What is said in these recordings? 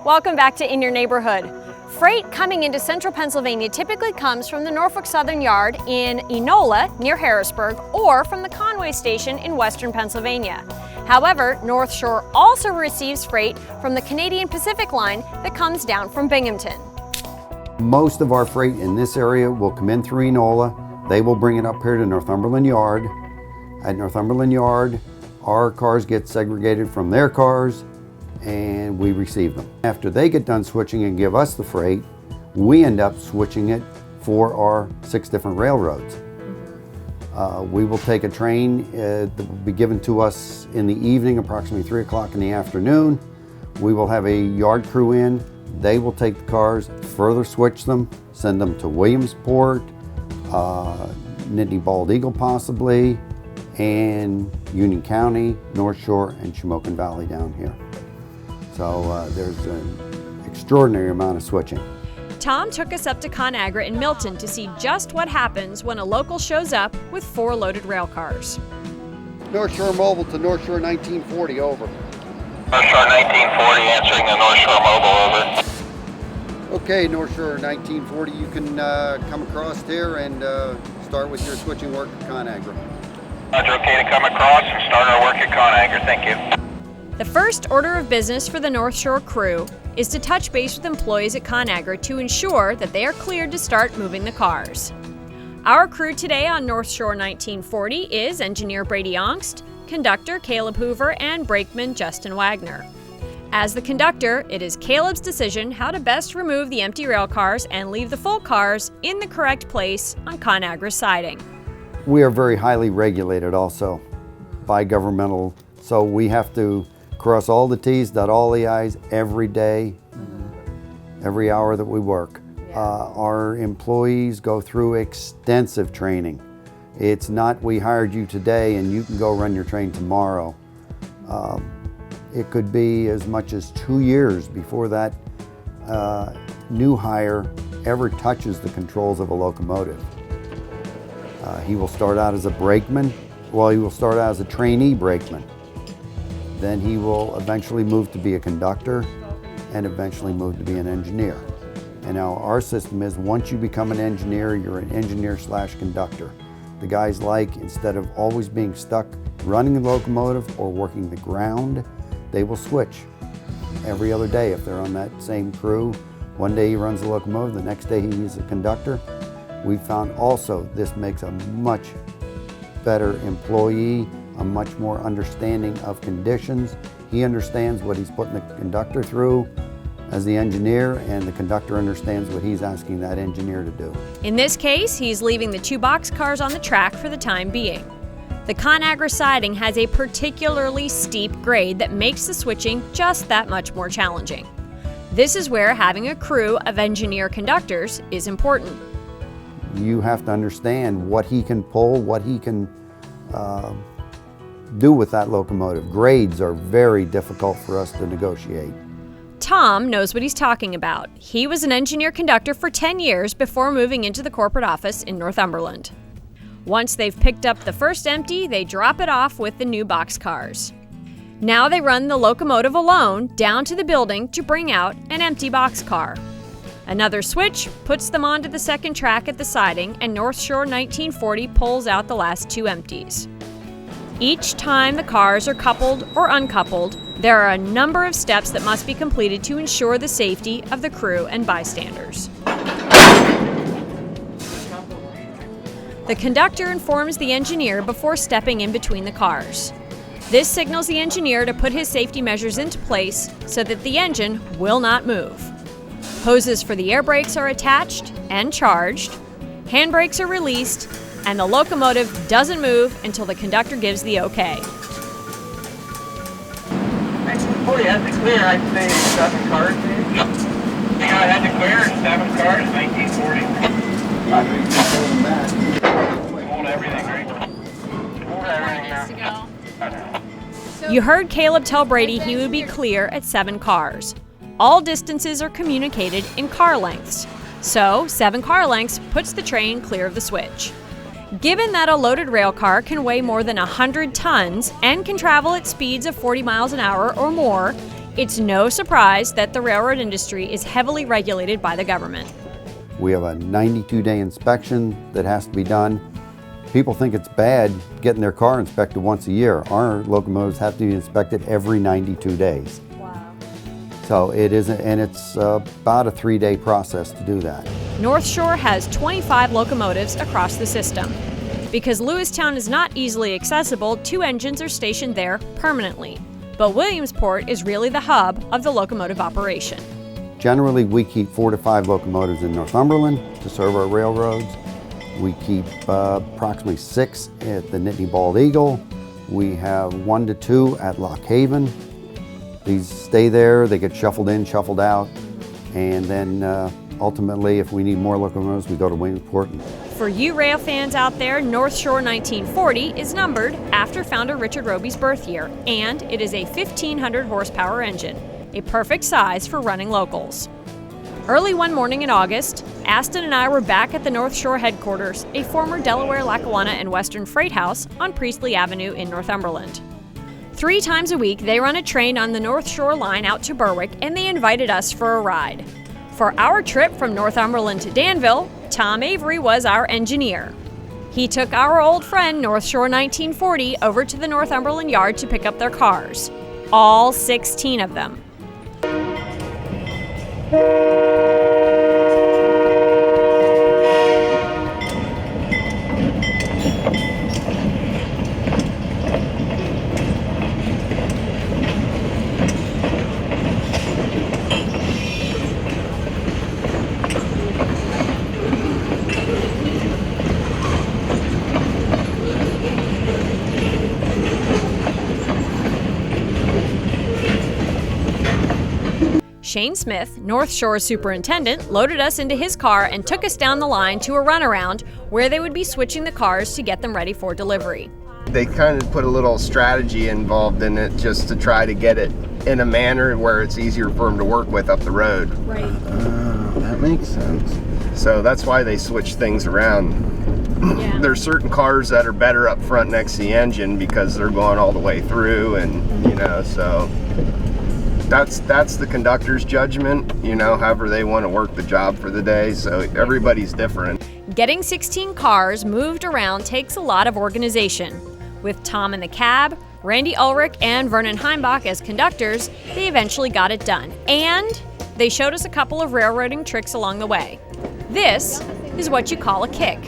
Welcome back to In Your Neighborhood. Freight coming into central Pennsylvania typically comes from the Norfolk Southern Yard in Enola, near Harrisburg, or from the Conway Station in western Pennsylvania. However, North Shore also receives freight from the Canadian Pacific Line that comes down from Binghamton. Most of our freight in this area will come in through Enola. They will bring it up here to Northumberland Yard. At Northumberland Yard, our cars get segregated from their cars, and we receive them. After they get done switching and give us the freight, we end up switching it for our 6 different railroads. We will take a train that will be given to us in the evening, approximately 3 o'clock in the afternoon. We will have a yard crew in. They will take the cars, further switch them, send them to Williamsport, Nittany Bald Eagle possibly, and Union County, North Shore, and Shamokin Valley down here. So there's an extraordinary amount of switching. Tom took us up to ConAgra in Milton to see just what happens when a local shows up with 4 loaded rail cars. North Shore Mobile to North Shore 1940, over. North Shore 1940, answering the North Shore Mobile, over. Okay, North Shore 1940, you can come across here and start with your switching work at ConAgra. Roger, okay to come across and start our work at ConAgra, thank you. The first order of business for the North Shore crew is to touch base with employees at ConAgra to ensure that they are cleared to start moving the cars. Our crew today on North Shore 1940 is engineer Brady Ongst, conductor Caleb Hoover, and brakeman Justin Wagner. As the conductor, it is Caleb's decision how to best remove the empty rail cars and leave the full cars in the correct place on ConAgra's siding. We are very highly regulated also by governmental, so we have to cross all the T's, dot all the I's every day, every hour that we work. Our employees go through extensive training. It's not we hired you today and you can go run your train tomorrow. It could be as much as 2 years before that new hire ever touches the controls of a locomotive. He will start out as a brakeman. Well, he will start out as a trainee brakeman. Then he will eventually move to be a conductor and eventually move to be an engineer. And now our system is once you become an engineer, you're an engineer/conductor. The guys like, instead of always being stuck running the locomotive or working the ground, they will switch every other day if they're on that same crew. One day he runs the locomotive, the next day he's a conductor. We found also this makes a much better employee, a much more understanding of conditions. He understands what he's putting the conductor through as the engineer, and the conductor understands what he's asking that engineer to do. In this case, he's leaving the 2 boxcars on the track for the time being. The ConAgra siding has a particularly steep grade that makes the switching just that much more challenging. This is where having a crew of engineer conductors is important. You have to understand what he can pull, what he can do with that locomotive. Grades are very difficult for us to negotiate. Tom knows what he's talking about. He was an engineer conductor for 10 years before moving into the corporate office in Northumberland. Once they've picked up the first empty, they drop it off with the new boxcars. Now they run the locomotive alone down to the building to bring out an empty boxcar. Another switch puts them onto the second track at the siding, and North Shore 1940 pulls out the last 2 empties. Each time the cars are coupled or uncoupled, there are a number of steps that must be completed to ensure the safety of the crew and bystanders. The conductor informs the engineer before stepping in between the cars. This signals the engineer to put his safety measures into place so that the engine will not move. Hoses for the air brakes are attached and charged, handbrakes are released, and the locomotive doesn't move until the conductor gives the okay. Oh, you had to clear, I'd say 7 cars, maybe? Yeah, I had to clear 7 cars, 1940. Hold everything, right? Hold everything now. You heard Caleb tell Brady he would be clear at 7 cars. All distances are communicated in car lengths. So 7 car lengths puts the train clear of the switch. Given that a loaded rail car can weigh more than 100 tons and can travel at speeds of 40 miles an hour or more, it's no surprise that the railroad industry is heavily regulated by the government. We have a 92-day inspection that has to be done. People think it's bad getting their car inspected once a year. Our locomotives have to be inspected every 92 days. Wow. So it isn't, and it's about a 3-day process to do that. North Shore has 25 locomotives across the system. Because Lewistown is not easily accessible, 2 engines are stationed there permanently. But Williamsport is really the hub of the locomotive operation. Generally, we keep 4 to 5 locomotives in Northumberland to serve our railroads. We keep approximately 6 at the Nittany Bald Eagle. We have 1 to 2 at Lock Haven. These stay there, they get shuffled in, shuffled out, and then ultimately, if we need more locomotives, we go to Williamsport. For you rail fans out there, North Shore 1940 is numbered after founder Richard Roby's birth year, and it is a 1,500 horsepower engine, a perfect size for running locals. Early one morning in August, Aston and I were back at the North Shore headquarters, a former Delaware, Lackawanna, and Western freight house on Priestley Avenue in Northumberland. 3 times a week, they run a train on the North Shore line out to Berwick, and they invited us for a ride. For our trip from Northumberland to Danville, Tom Avery was our engineer. He took our old friend North Shore 1940 over to the Northumberland yard to pick up their cars, all 16 of them. Shane Smith, North Shore superintendent, loaded us into his car and took us down the line to a runaround where they would be switching the cars to get them ready for delivery. They kind of put a little strategy involved in it just to try to get it in a manner where it's easier for them to work with up the road. Right. That makes sense. So that's why they switch things around. Yeah. There's certain cars that are better up front next to the engine because they're going all the way through, and so that's the conductor's judgment, however they want to work the job for the day. So everybody's different. Getting 16 cars moved around takes a lot of organization. With Tom in the cab, Randy Ulrich and Vernon Heimbach as conductors, they eventually got it done. And they showed us a couple of railroading tricks along the way. This is what you call a kick,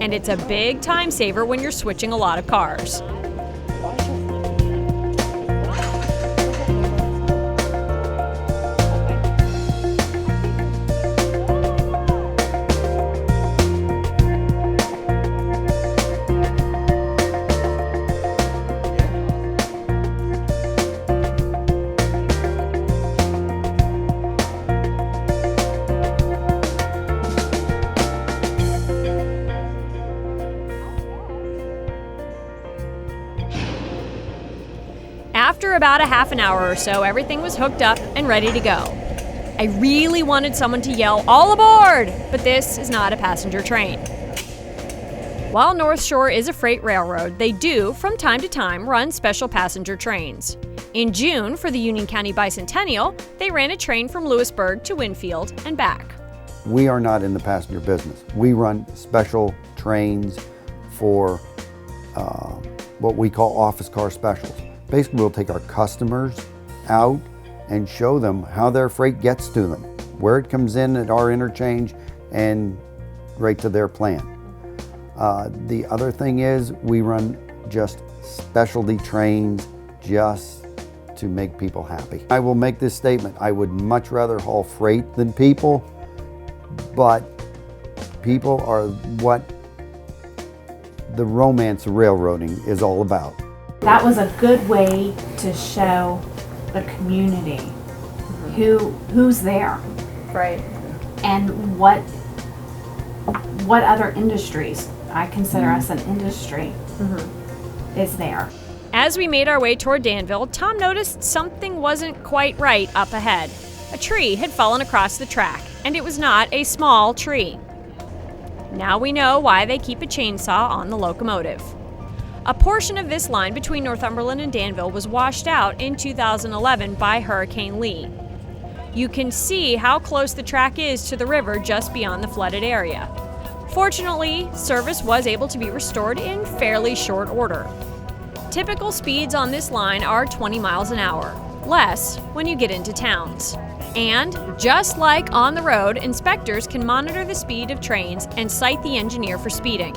and it's a big time saver when you're switching a lot of cars. After about a half an hour or so, everything was hooked up and ready to go. I really wanted someone to yell, "All aboard!" But this is not a passenger train. While North Shore is a freight railroad, they do, from time to time, run special passenger trains. In June, for the Union County Bicentennial, they ran a train from Lewisburg to Winfield and back. We are not in the passenger business. We run special trains for what we call office car specials. Basically, we'll take our customers out and show them how their freight gets to them, where it comes in at our interchange and right to their plant. The other thing is we run just specialty trains just to make people happy. I will make this statement, I would much rather haul freight than people, but people are what the romance of railroading is all about. That was a good way to show the community who's there, Right. and what other industries, I consider us an industry, is there. As we made our way toward Danville, Tom noticed something wasn't quite right up ahead. A tree had fallen across the track, and it was not a small tree. Now we know why they keep a chainsaw on the locomotive. A portion of this line between Northumberland and Danville was washed out in 2011 by Hurricane Lee. You can see how close the track is to the river just beyond the flooded area. Fortunately, service was able to be restored in fairly short order. Typical speeds on this line are 20 miles an hour, less when you get into towns. And just like on the road, inspectors can monitor the speed of trains and cite the engineer for speeding.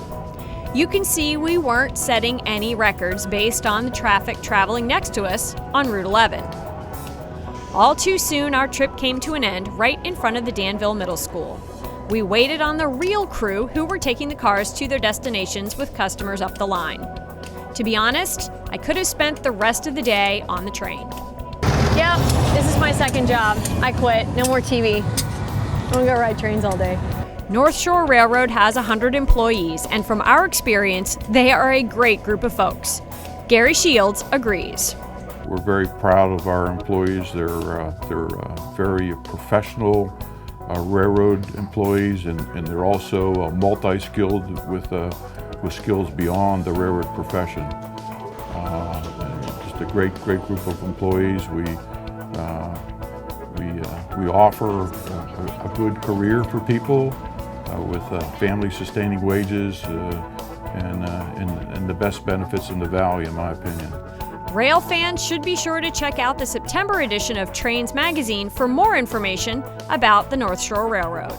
You can see we weren't setting any records based on the traffic traveling next to us on Route 11. All too soon, our trip came to an end right in front of the Danville Middle School. We waited on the real crew who were taking the cars to their destinations with customers up the line. To be honest, I could have spent the rest of the day on the train. Yep, this is my second job. I quit. No more TV. I'm gonna go ride trains all day. North Shore Railroad has 100 employees, and from our experience, they are a great group of folks. Gary Shields agrees. We're very proud of our employees. They're very professional railroad employees, and they're also multi-skilled with skills beyond the railroad profession. Just a great group of employees. We offer a good career for people with family-sustaining wages and the best benefits in the valley, in my opinion. Rail fans should be sure to check out the September edition of Trains Magazine for more information about the North Shore Railroad.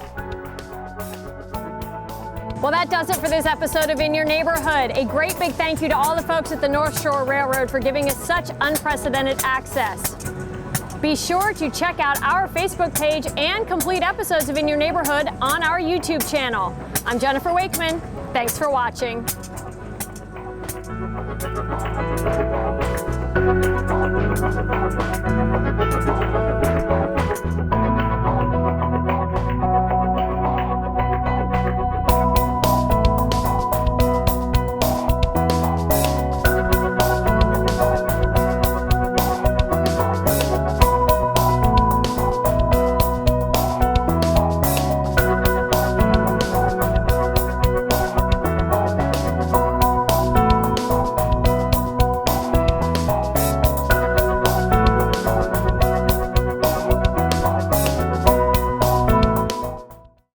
Well, that does it for this episode of In Your Neighborhood. A great big thank you to all the folks at the North Shore Railroad for giving us such unprecedented access. Be sure to check out our Facebook page and complete episodes of In Your Neighborhood on our YouTube channel. I'm Jennifer Wakeman. Thanks for watching. Thank you.